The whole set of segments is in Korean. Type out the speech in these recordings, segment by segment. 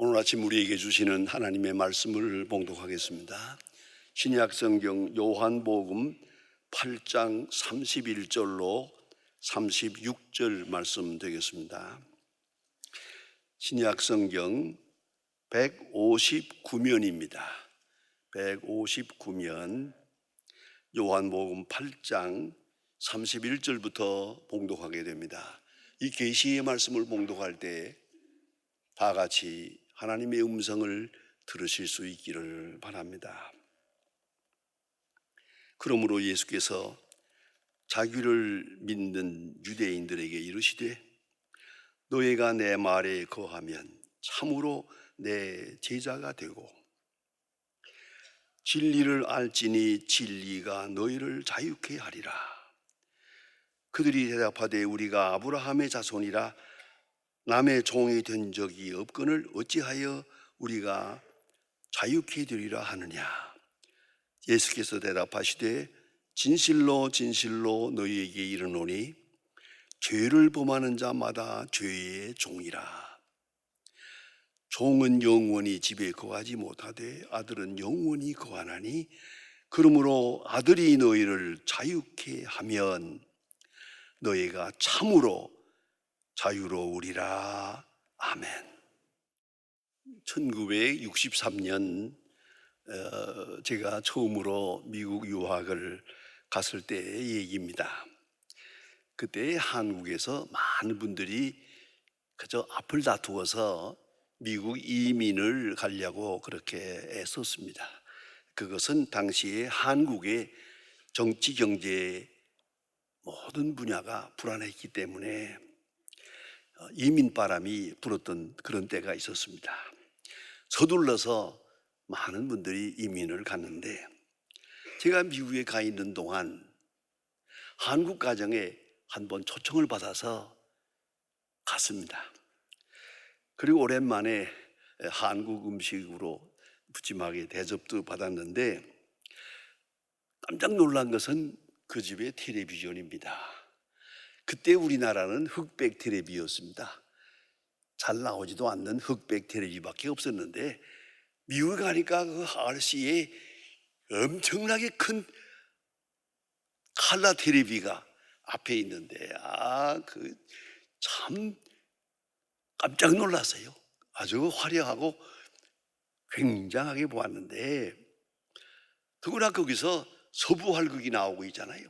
오늘 아침 우리에게 주시는 하나님의 말씀을 봉독하겠습니다. 신약 성경 요한복음 8장 31절로 36절 말씀 되겠습니다. 신약 성경 159면입니다. 159면 요한복음 8장 31절부터 봉독하게 됩니다. 이 계시의 말씀을 봉독할 때 다 같이 하나님의 음성을 들으실 수 있기를 바랍니다. 그러므로 예수께서 자기를 믿는 유대인들에게 이르시되 너희가 내 말에 거하면 참으로 내 제자가 되고 진리를 알지니 진리가 너희를 자유케 하리라. 그들이 대답하되 우리가 아브라함의 자손이라 남의 종이 된 적이 없거늘 어찌하여 우리가 자유케 되리라 하느냐. 예수께서 대답하시되 진실로 진실로 너희에게 이르노니 죄를 범하는 자마다 죄의 종이라. 종은 영원히 집에 거하지 못하되 아들은 영원히 거하나니 그러므로 아들이 너희를 자유케 하면 너희가 참으로 자유로우리라. 아멘. 1963년 제가 처음으로 미국 유학을 갔을 때의 얘기입니다. 그때 한국에서 많은 분들이 그저 앞을 다투어서 미국 이민을 가려고 그렇게 애썼습니다. 그것은 당시에 한국의 정치, 경제 모든 분야가 불안했기 때문에 이민 바람이 불었던 그런 때가 있었습니다. 서둘러서 많은 분들이 이민을 갔는데 제가 미국에 가 있는 동안 한국 가정에 한번 초청을 받아서 갔습니다. 그리고 오랜만에 한국 음식으로 푸짐하게 대접도 받았는데 깜짝 놀란 것은 그 집의 텔레비전입니다. 그때 우리나라는 흑백 텔레비였습니다. 잘 나오지도 않는 흑백 텔레비밖에 없었는데 미국에 가니까 그 RC에 엄청나게 큰 칼라 텔레비가 앞에 있는데 참 깜짝 놀랐어요. 아주 화려하고 굉장하게 보았는데 더구나 거기서 서부 활극이 나오고 있잖아요.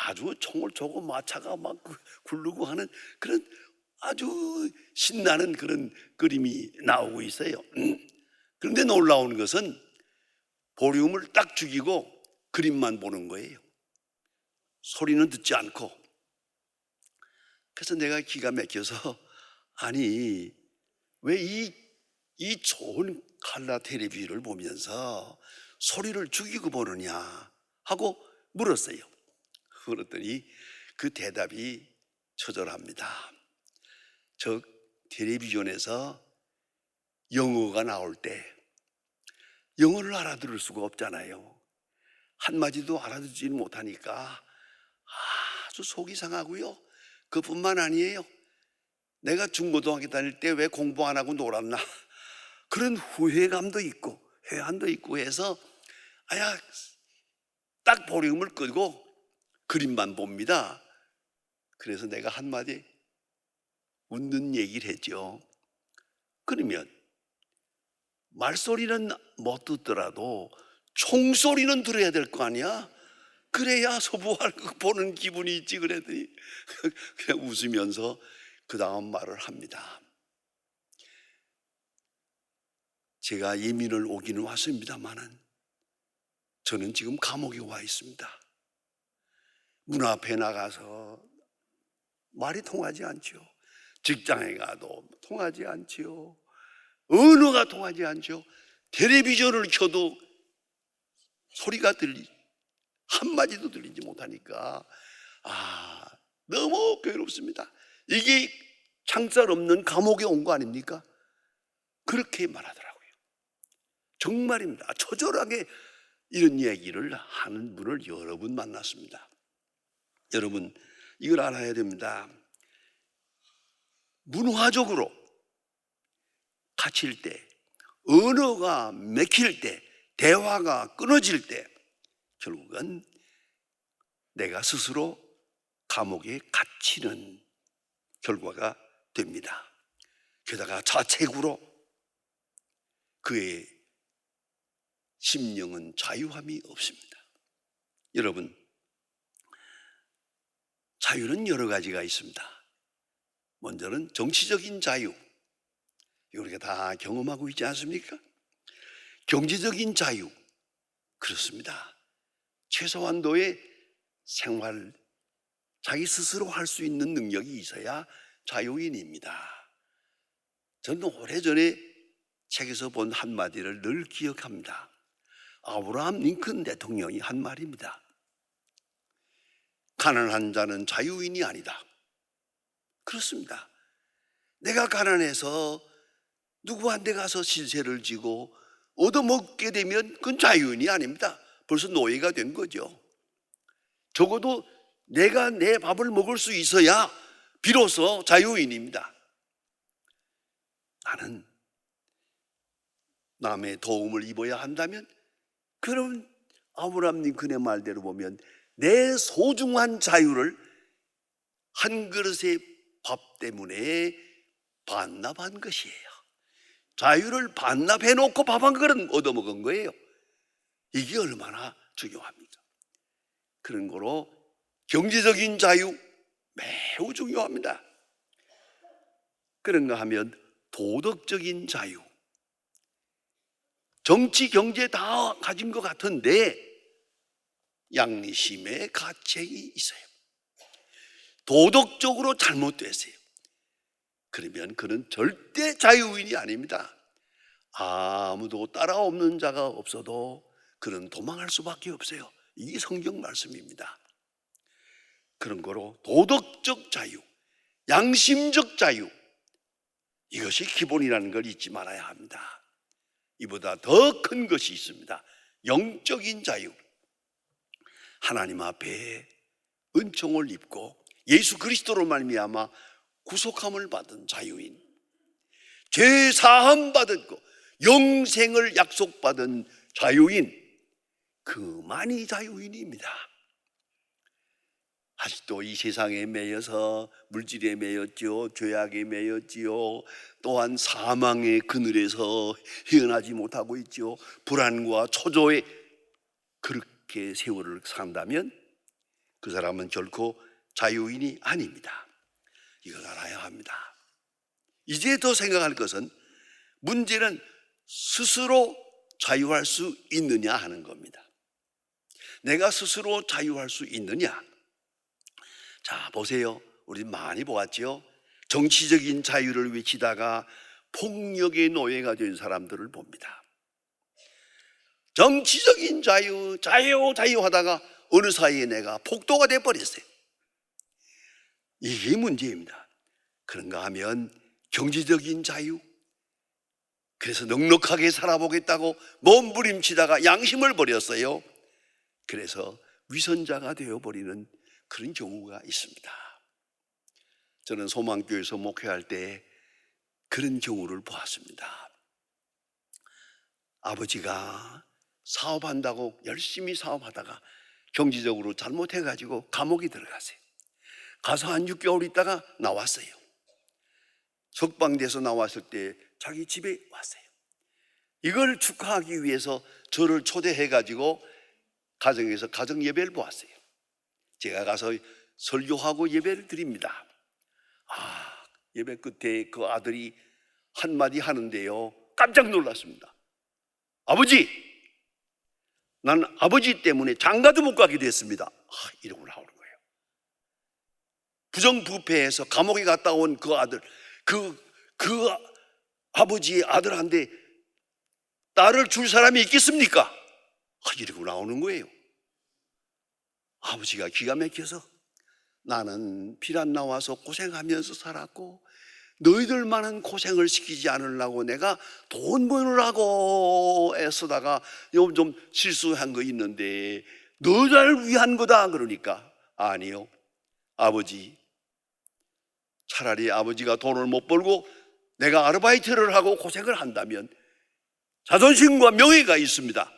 아주 총을 쏘고 마차가 막 굴르고 하는 그런 아주 신나는 그런 그림이 나오고 있어요. 그런데 놀라운 것은 볼륨을 딱 죽이고 그림만 보는 거예요. 소리는 듣지 않고. 그래서 내가 기가 막혀서 아니 왜 이 좋은 칼라 텔레비를 보면서 소리를 죽이고 보느냐 하고 물었어요. 그랬더니 그 대답이 처절합니다. 저 텔레비전에서 영어가 나올 때 영어를 알아들을 수가 없잖아요. 한마디도 알아듣지 못하니까 아주 속이 상하고요. 그뿐만 아니에요. 내가 중고등학교 다닐 때 왜 공부 안 하고 놀았나 그런 후회감도 있고 회한도 있고 해서 딱 볼륨을 끄고 그림만 봅니다. 그래서 내가 한마디 웃는 얘기를 했죠. 그러면 말소리는 못 듣더라도 총소리는 들어야 될 거 아니야? 그래야 서부활극 보는 기분이 있지. 그랬더니 그냥 웃으면서 그 다음 말을 합니다. 제가 이민을 오기는 왔습니다만은 저는 지금 감옥에 와 있습니다. 문 앞에 나가서 말이 통하지 않죠. 직장에 가도 통하지 않지요. 언어가 통하지 않죠. 텔레비전을 켜도 소리가 한마디도 들리지 못하니까 너무 괴롭습니다. 이게 창살 없는 감옥에 온 거 아닙니까? 그렇게 말하더라고요. 정말입니다. 처절하게 이런 얘기를 하는 분을 여러 분 만났습니다. 여러분 이걸 알아야 됩니다. 문화적으로 갇힐 때, 언어가 막힐 때, 대화가 끊어질 때 결국은 내가 스스로 감옥에 갇히는 결과가 됩니다. 게다가 자책으로 그의 심령은 자유함이 없습니다. 여러분, 자유는 여러 가지가 있습니다. 먼저는 정치적인 자유, 이거 우리가 다 경험하고 있지 않습니까? 경제적인 자유, 그렇습니다. 최소한도의 생활, 자기 스스로 할 수 있는 능력이 있어야 자유인입니다. 저는 오래전에 책에서 본 한마디를 늘 기억합니다. 아브라함 링컨 대통령이 한 말입니다. 가난한 자는 자유인이 아니다. 그렇습니다. 내가 가난해서 누구한테 가서 신세를 지고 얻어먹게 되면 그건 자유인이 아닙니다. 벌써 노예가 된 거죠. 적어도 내가 내 밥을 먹을 수 있어야 비로소 자유인입니다. 나는 남의 도움을 입어야 한다면, 그럼 아브라함 링컨의 말대로 보면 내 소중한 자유를 한 그릇의 밥 때문에 반납한 것이에요. 자유를 반납해놓고 밥 한 그릇 얻어먹은 거예요. 이게 얼마나 중요합니까? 그런 거로 경제적인 자유 매우 중요합니다. 그런가 하면 도덕적인 자유, 정치, 경제 다 가진 것 같은데 양심의 가책이 있어요. 도덕적으로 잘못됐어요. 그러면 그는 절대 자유인이 아닙니다. 아무도 따라오는 자가 없어도 그는 도망할 수밖에 없어요. 이게 성경 말씀입니다. 그런 거로 도덕적 자유, 양심적 자유, 이것이 기본이라는 걸 잊지 말아야 합니다. 이보다 더 큰 것이 있습니다. 영적인 자유. 하나님 앞에 은총을 입고 예수 그리스도로 말미암아 구속함을 받은 자유인, 죄 사함 받았고 영생을 약속받은 자유인, 그만이 자유인입니다. 아직도 이 세상에 매여서 물질에 매였지요, 죄악에 매였지요, 또한 사망의 그늘에서 헤어나지 못하고 있지요, 불안과 초조에 그렇게 세월을 산다면 그 사람은 결코 자유인이 아닙니다. 이걸 알아야 합니다. 이제 더 생각할 것은, 문제는 스스로 자유할 수 있느냐 하는 겁니다. 내가 스스로 자유할 수 있느냐? 자, 보세요. 우리 많이 보았죠. 정치적인 자유를 외치다가 폭력의 노예가 된 사람들을 봅니다. 정치적인 자유, 자유, 자유 하다가 어느 사이에 내가 폭도가 돼버렸어요. 이게 문제입니다. 그런가 하면 경제적인 자유, 그래서 넉넉하게 살아보겠다고 몸부림치다가 양심을 버렸어요. 그래서 위선자가 되어버리는 그런 경우가 있습니다. 저는 소망교회에서 목회할 때 그런 경우를 보았습니다. 아버지가 사업한다고 열심히 사업하다가 경제적으로 잘못해가지고 감옥에 들어가세요. 가서 한 6개월 있다가 나왔어요. 석방돼서 나왔을 때 자기 집에 왔어요. 이걸 축하하기 위해서 저를 초대해가지고 가정에서 가정 예배를 보았어요. 제가 가서 설교하고 예배를 드립니다. 예배 끝에 그 아들이 한마디 하는데요, 깜짝 놀랐습니다. 아버지, 난 아버지 때문에 장가도 못 가게 됐습니다. 이러고 나오는 거예요. 부정부패해서 감옥에 갔다 온 그 아들, 그 아버지의 아들한테 딸을 줄 사람이 있겠습니까? 이러고 나오는 거예요. 아버지가 기가 막혀서, 나는 피란 나와서 고생하면서 살았고 너희들만은 고생을 시키지 않으려고 내가 돈 버느라고 애쓰다가 좀 실수한 거 있는데 너희를 위한 거다. 그러니까 아니요, 아버지, 차라리 아버지가 돈을 못 벌고 내가 아르바이트를 하고 고생을 한다면 자존심과 명예가 있습니다.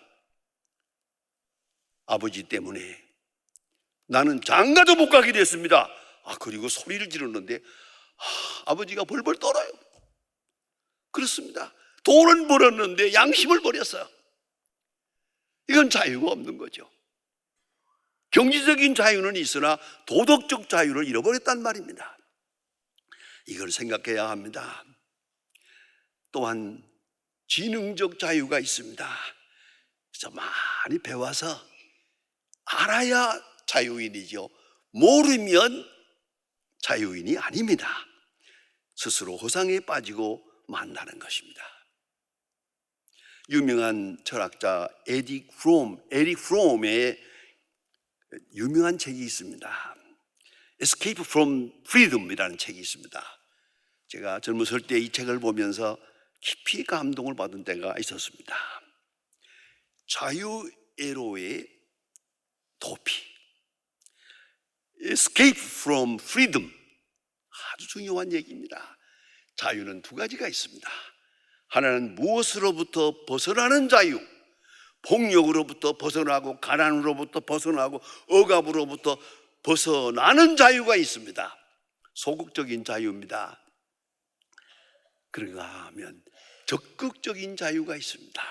아버지 때문에 나는 장가도 못 가게 됐습니다. 그리고 소리를 지르는데 아버지가 벌벌 떨어요. 그렇습니다. 돈은 벌었는데 양심을 버렸어요. 이건 자유가 없는 거죠. 경제적인 자유는 있으나 도덕적 자유를 잃어버렸단 말입니다. 이걸 생각해야 합니다. 또한 지능적 자유가 있습니다. 그래서 많이 배워서 알아야 자유인이죠. 모르면 자유인이 아닙니다. 스스로 허상에 빠지고 만나는 것입니다. 유명한 철학자 에릭 프롬의 유명한 책이 있습니다. Escape from Freedom이라는 책이 있습니다. 제가 젊었을 때 이 책을 보면서 깊이 감동을 받은 때가 있었습니다. 자유애로의 도피, Escape from Freedom, 아주 중요한 얘기입니다. 자유는 두 가지가 있습니다. 하나는 무엇으로부터 벗어나는 자유, 폭력으로부터 벗어나고 가난으로부터 벗어나고 억압으로부터 벗어나는 자유가 있습니다. 소극적인 자유입니다. 그런가 하면 적극적인 자유가 있습니다.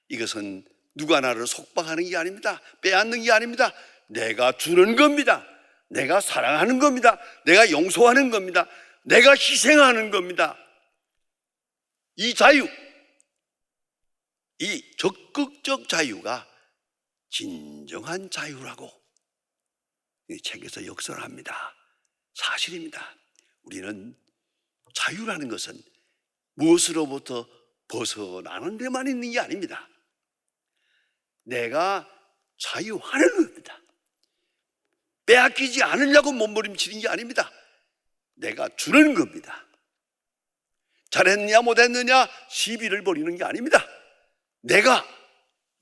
이것은 누가 나를 속박하는 게 아닙니다. 빼앗는 게 아닙니다. 내가 주는 겁니다. 내가 사랑하는 겁니다. 내가 용서하는 겁니다. 내가 희생하는 겁니다. 이 자유, 이 적극적 자유가 진정한 자유라고 이 책에서 역설합니다. 사실입니다. 우리는 자유라는 것은 무엇으로부터 벗어나는 데만 있는 게 아닙니다. 내가 자유하는 겁니다. 빼앗기지 않으려고 몸부림치는 게 아닙니다. 내가 주는 겁니다. 잘했느냐 못했느냐 시비를 벌이는 게 아닙니다. 내가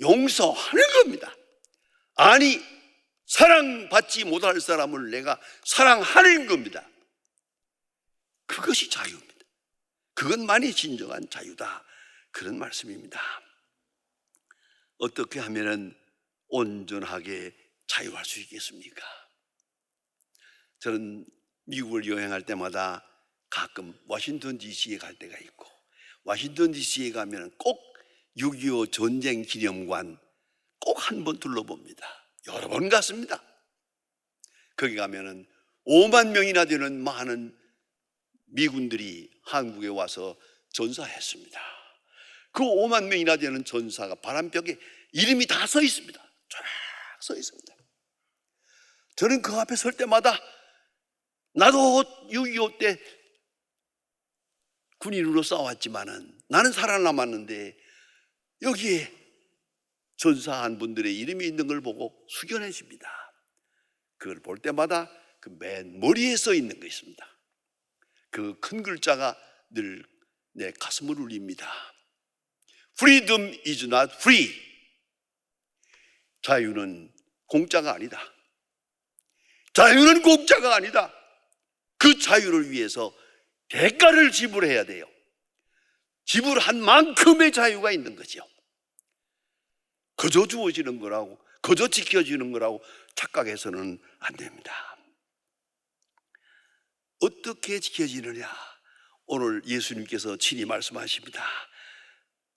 용서하는 겁니다. 아니, 사랑받지 못할 사람을 내가 사랑하는 겁니다. 그것이 자유입니다. 그것만이 진정한 자유다, 그런 말씀입니다. 어떻게 하면 온전하게 자유할 수 있겠습니까? 저는 미국을 여행할 때마다 가끔 워싱턴 DC에 갈 때가 있고, 워싱턴 DC에 가면 꼭 6.25 전쟁 기념관 꼭 한 번 둘러봅니다. 여러 번 갔습니다. 거기 가면은 5만 명이나 되는 많은 미군들이 한국에 와서 전사했습니다. 그 5만 명이나 되는 전사가 바람벽에 이름이 다 써 있습니다. 쫙 써 있습니다. 저는 그 앞에 설 때마다 나도 6.25 때 군인으로 싸웠지만은 나는 살아남았는데 여기에 전사한 분들의 이름이 있는 걸 보고 숙연해집니다. 그걸 볼 때마다 그 맨 머리에 써 있는 거 있습니다. 그 큰 글자가 늘 내 가슴을 울립니다. Freedom is not free. 자유는 공짜가 아니다. 자유는 공짜가 아니다. 그 자유를 위해서 대가를 지불해야 돼요. 지불한 만큼의 자유가 있는 거죠. 거저 주어지는 거라고, 거저 지켜지는 거라고 착각해서는 안 됩니다. 어떻게 지켜지느냐? 오늘 예수님께서 친히 말씀하십니다.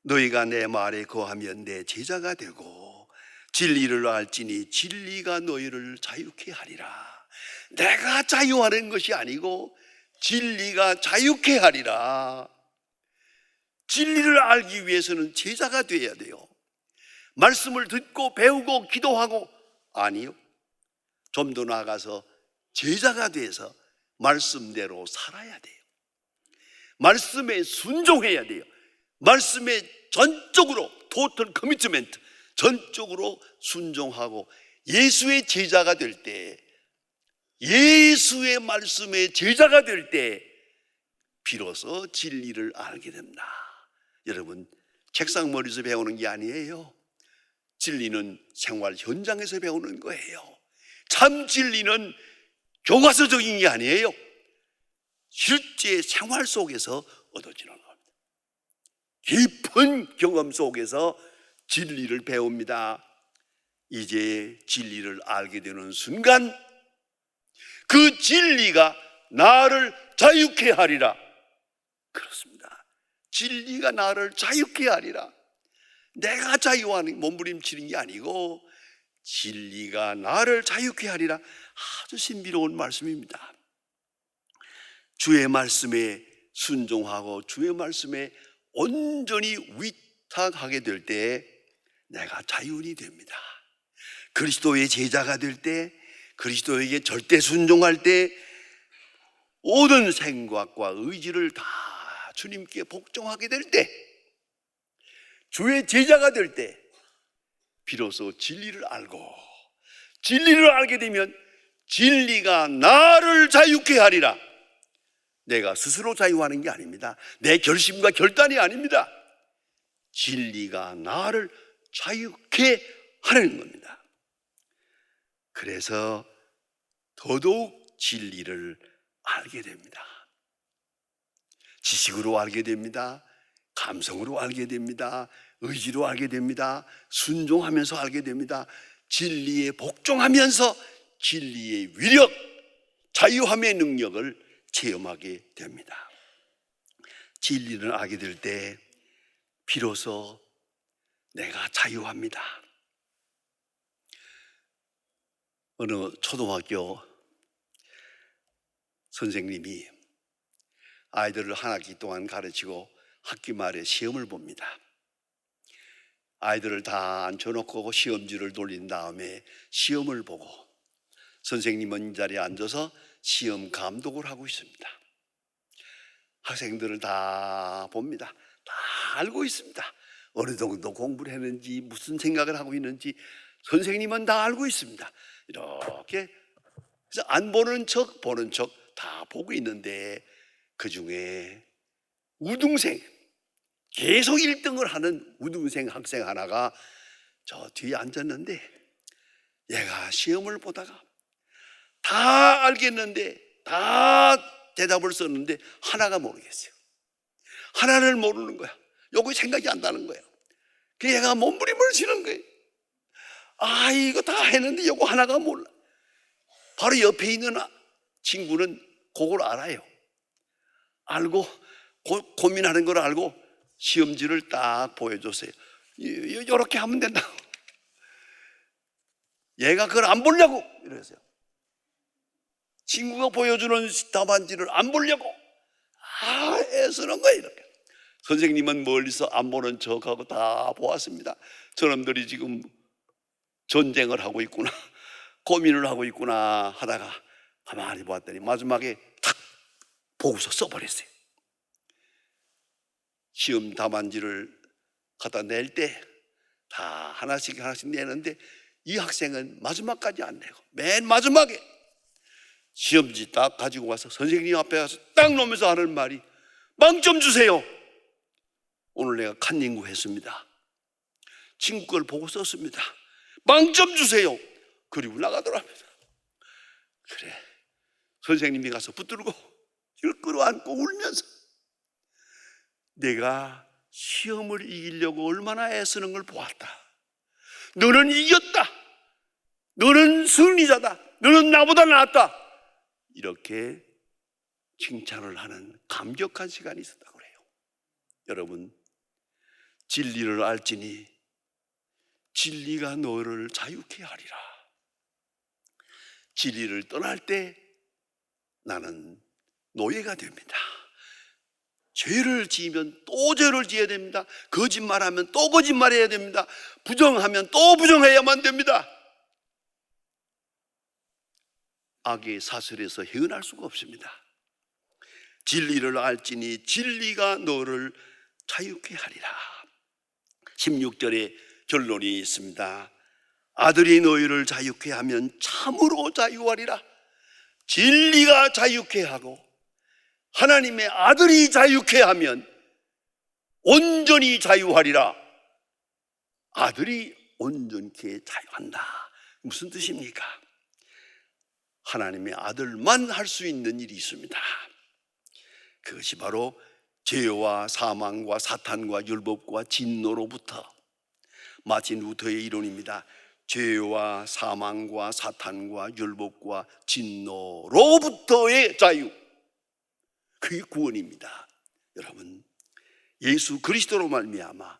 너희가 내 말에 거하면 내 제자가 되고 진리를 알지니 진리가 너희를 자유케 하리라. 내가 자유하는 것이 아니고 진리가 자유케 하리라. 진리를 알기 위해서는 제자가 되어야 돼요. 말씀을 듣고 배우고 기도하고, 아니요, 좀 더 나아가서 제자가 돼서 말씀대로 살아야 돼요. 말씀에 순종해야 돼요. 말씀에 전적으로 total commitment, 전적으로 순종하고 예수의 제자가 될 때, 예수의 말씀의 제자가 될 때 비로소 진리를 알게 됩니다. 여러분, 책상 머리에서 배우는 게 아니에요. 진리는 생활 현장에서 배우는 거예요. 참 진리는 교과서적인 게 아니에요. 실제 생활 속에서 얻어지는 겁니다. 깊은 경험 속에서 진리를 배웁니다. 이제 진리를 알게 되는 순간 그 진리가 나를 자유케 하리라. 그렇습니다. 진리가 나를 자유케 하리라. 내가 자유하는 몸부림치는 게 아니고 진리가 나를 자유케 하리라. 아주 신비로운 말씀입니다. 주의 말씀에 순종하고 주의 말씀에 온전히 위탁하게 될 때 내가 자유인이 됩니다. 그리스도의 제자가 될 때, 그리스도에게 절대 순종할 때 모든 생각과 의지를 다 주님께 복종하게 될 때, 주의 제자가 될 때 비로소 진리를 알고, 진리를 알게 되면 진리가 나를 자유케 하리라. 내가 스스로 자유하는 게 아닙니다. 내 결심과 결단이 아닙니다. 진리가 나를 자유케 하는 겁니다. 그래서 더더욱 진리를 알게 됩니다. 지식으로 알게 됩니다. 감성으로 알게 됩니다. 의지로 알게 됩니다. 순종하면서 알게 됩니다. 진리에 복종하면서 진리의 위력, 자유함의 능력을 체험하게 됩니다. 진리를 알게 될 때 비로소 내가 자유합니다. 어느 초등학교 선생님이 아이들을 한 학기 동안 가르치고 학기 말에 시험을 봅니다. 아이들을 다 앉혀놓고 시험지를 돌린 다음에 시험을 보고 선생님은 이 자리에 앉아서 시험 감독을 하고 있습니다. 학생들을 다 봅니다. 다 알고 있습니다. 어느 정도 공부를 했는지 무슨 생각을 하고 있는지 선생님은 다 알고 있습니다. 이렇게 그래서 안 보는 척 보는 척 다 보고 있는데 그중에 우등생, 계속 1등을 하는 우등생 학생 하나가 저 뒤에 앉았는데 얘가 시험을 보다가 다 알겠는데 다 대답을 썼는데 하나가 모르겠어요. 하나를 모르는 거야. 요거 생각이 안 나는 거야. 그 얘가 몸부림을 치는 거예요. 아, 이거 다 했는데 요거 하나가 몰라. 바로 옆에 있는 친구는 그걸 알아요. 알고 고민하는 걸 알고 시험지를 딱 보여줬어요. 이렇게 하면 된다고. 얘가 그걸 안 보려고 이랬어요. 친구가 보여주는 답안지를 안 보려고 애쓰는 거예요. 이렇게. 선생님은 멀리서 안 보는 척하고 다 보았습니다. 저놈들이 지금 전쟁을 하고 있구나, 고민을 하고 있구나 하다가 가만히 보았더니 마지막에 탁 보고서 써버렸어요. 시험 답안지를 갖다 낼 때 다 하나씩 내는데 이 학생은 마지막까지 안 내고 맨 마지막에 시험지 딱 가지고 와서 선생님 앞에 가서 딱 놓으면서 하는 말이 빵 좀 주세요. 오늘 내가 칸닝구 했습니다. 친구 걸 보고 썼습니다. 빵 좀 주세요. 그리고 나가더랍니다. 그래, 선생님이 가서 붙들고 이걸 끌어안고 울면서 내가 시험을 이기려고 얼마나 애쓰는 걸 보았다. 너는 이겼다. 너는 승리자다. 너는 나보다 낫다. 이렇게 칭찬을 하는 감격한 시간이 있었다고 그래요. 여러분, 진리를 알지니 진리가 너를 자유케 하리라. 진리를 떠날 때 나는 노예가 됩니다. 죄를 지으면 또 죄를 지어야 됩니다. 거짓말하면 또 거짓말해야 됩니다. 부정하면 또 부정해야만 됩니다. 악의 사슬에서 헤어날 수가 없습니다. 진리를 알지니 진리가 너를 자유케 하리라. 16절에 결론이 있습니다. 아들이 너희를 자유케 하면 참으로 자유하리라. 진리가 자유케 하고 하나님의 아들이 자유케 하면 온전히 자유하리라. 아들이 온전케 자유한다. 무슨 뜻입니까? 하나님의 아들만 할 수 있는 일이 있습니다. 그것이 바로 죄와 사망과 사탄과 율법과 진노로부터. 마틴 루터의 이론입니다. 죄와 사망과 사탄과 율법과 진노로부터의 자유, 그게 구원입니다. 여러분, 예수 그리스도로 말미암아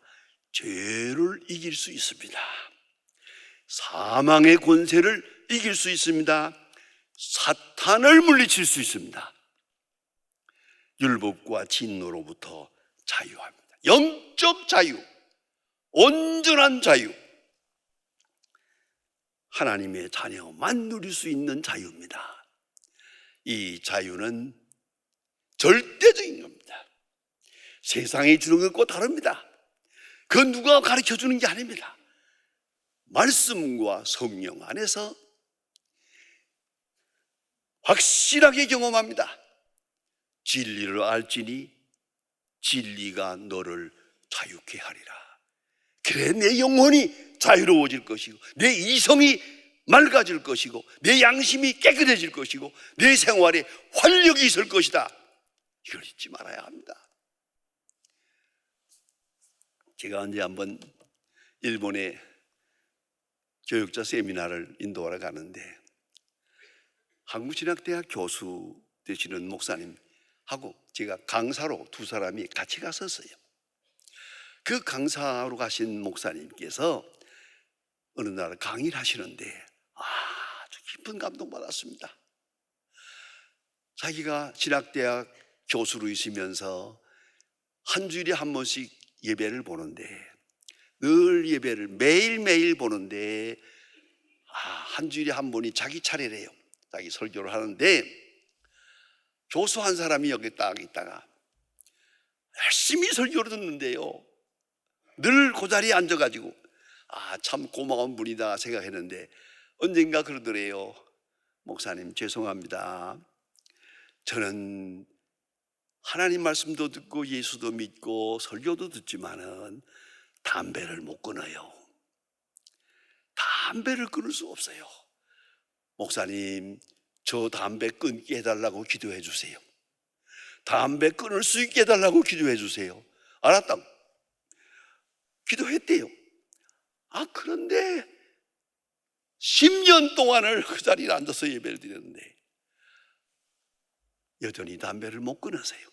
죄를 이길 수 있습니다. 사망의 권세를 이길 수 있습니다. 사탄을 물리칠 수 있습니다. 율법과 진노로부터 자유합니다. 영적 자유, 온전한 자유, 하나님의 자녀만 누릴 수 있는 자유입니다. 이 자유는 절대적인 겁니다. 세상이 주는 것과 다릅니다. 그 누가 가르쳐 주는 게 아닙니다. 말씀과 성령 안에서 확실하게 경험합니다. 진리를 알지니 진리가 너를 자유케 하리라. 그래, 내 영혼이 자유로워질 것이고, 내 이성이 맑아질 것이고, 내 양심이 깨끗해질 것이고, 내 생활에 활력이 있을 것이다. 이걸 잊지 말아야 합니다. 제가 언제 한번 일본에 교육자 세미나를 인도하러 가는데, 한국신학대학 교수 되시는 목사님하고 제가 강사로 두 사람이 같이 갔었어요. 그 강사로 가신 목사님께서 어느 날 강의를 하시는데 아주 깊은 감동받았습니다. 자기가 신학대학 교수로 있으면서 한 주일에 한 번씩 예배를 보는데, 늘 예배를 매일매일 보는데 한 주일에 한 번이 자기 차례래요. 자기 설교를 하는데 교수 한 사람이 여기 딱 있다가 열심히 설교를 듣는데요, 늘 그 자리에 앉아가지고 참 고마운 분이다 생각했는데 언젠가 그러더래요. 목사님, 죄송합니다. 저는 하나님 말씀도 듣고 예수도 믿고 설교도 듣지만은 담배를 못 끊어요. 담배를 끊을 수 없어요. 목사님, 저 담배 끊게 해달라고 기도해 주세요. 담배 끊을 수 있게 해달라고 기도해 주세요. 알았다. 기도했대요. 그런데 10년 동안을 그 자리에 앉아서 예배를 드렸는데 여전히 담배를 못 끊으세요.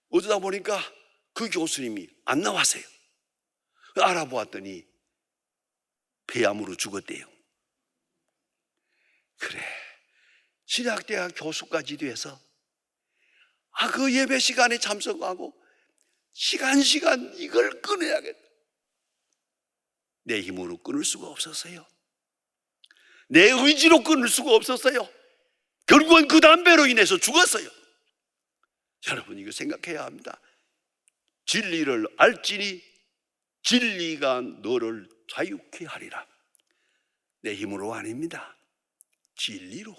어쩌다 보니까 그 교수님이 안 나왔어요. 알아보았더니 폐암으로 죽었대요. 그래, 신학대학 교수까지 돼서 그 예배 시간에 참석하고 시간 이걸 끊어야겠다. 내 힘으로 끊을 수가 없었어요. 내 의지로 끊을 수가 없었어요. 결국은 그 담배로 인해서 죽었어요. 여러분, 이거 생각해야 합니다. 진리를 알지니 진리가 너를 자유케 하리라. 내 힘으로 아닙니다. 진리로,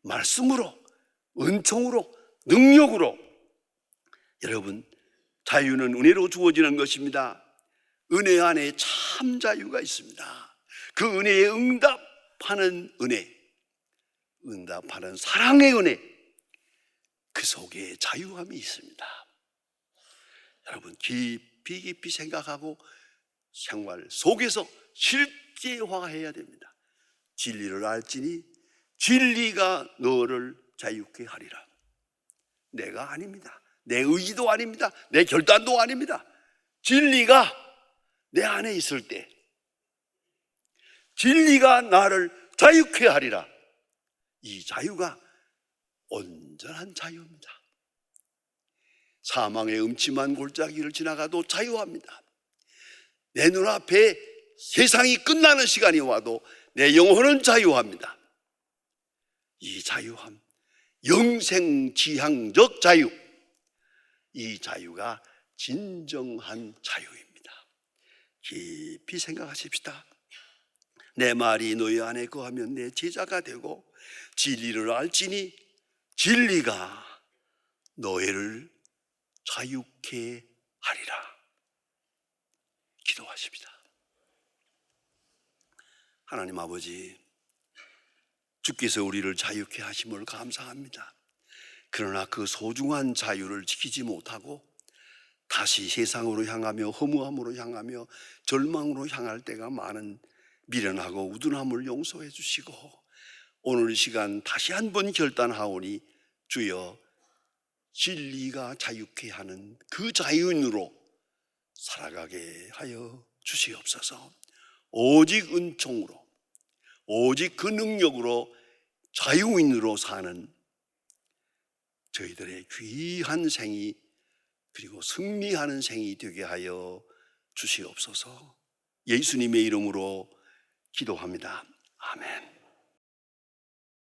말씀으로, 은총으로, 능력으로. 여러분, 자유는 은혜로 주어지는 것입니다. 은혜 안에 참 자유가 있습니다. 그 은혜에 응답하는 은혜, 응답하는 사랑의 은혜, 그 속에 자유함이 있습니다. 여러분, 깊이 생각하고 생활 속에서 실제화해야 됩니다. 진리를 알지니 진리가 너를 자유케 하리라. 내가 아닙니다. 내 의지도 아닙니다. 내 결단도 아닙니다. 진리가 내 안에 있을 때 진리가 나를 자유케 하리라. 이 자유가 온전한 자유입니다. 사망의 음침한 골짜기를 지나가도 자유합니다. 내 눈앞에 세상이 끝나는 시간이 와도 내 영혼은 자유합니다. 이 자유함, 영생지향적 자유, 이 자유가 진정한 자유입니다. 깊이 생각하십시다. 내 말이 너희 안에 거하면 내 제자가 되고 진리를 알지니 진리가 너희를 자유케 하리라. 기도하십시다. 하나님 아버지, 주께서 우리를 자유케 하심을 감사합니다. 그러나 그 소중한 자유를 지키지 못하고 다시 세상으로 향하며 허무함으로 향하며 절망으로 향할 때가 많은 미련하고 우둔함을 용서해 주시고, 오늘 이 시간 다시 한번 결단하오니 주여, 진리가 자유케 하는 그 자유인으로 살아가게 하여 주시옵소서. 오직 은총으로, 오직 그 능력으로 자유인으로 사는 저희들의 귀한 생이, 그리고 승리하는 생이 되게 하여 주시옵소서. 예수님의 이름으로 기도합니다. 아멘.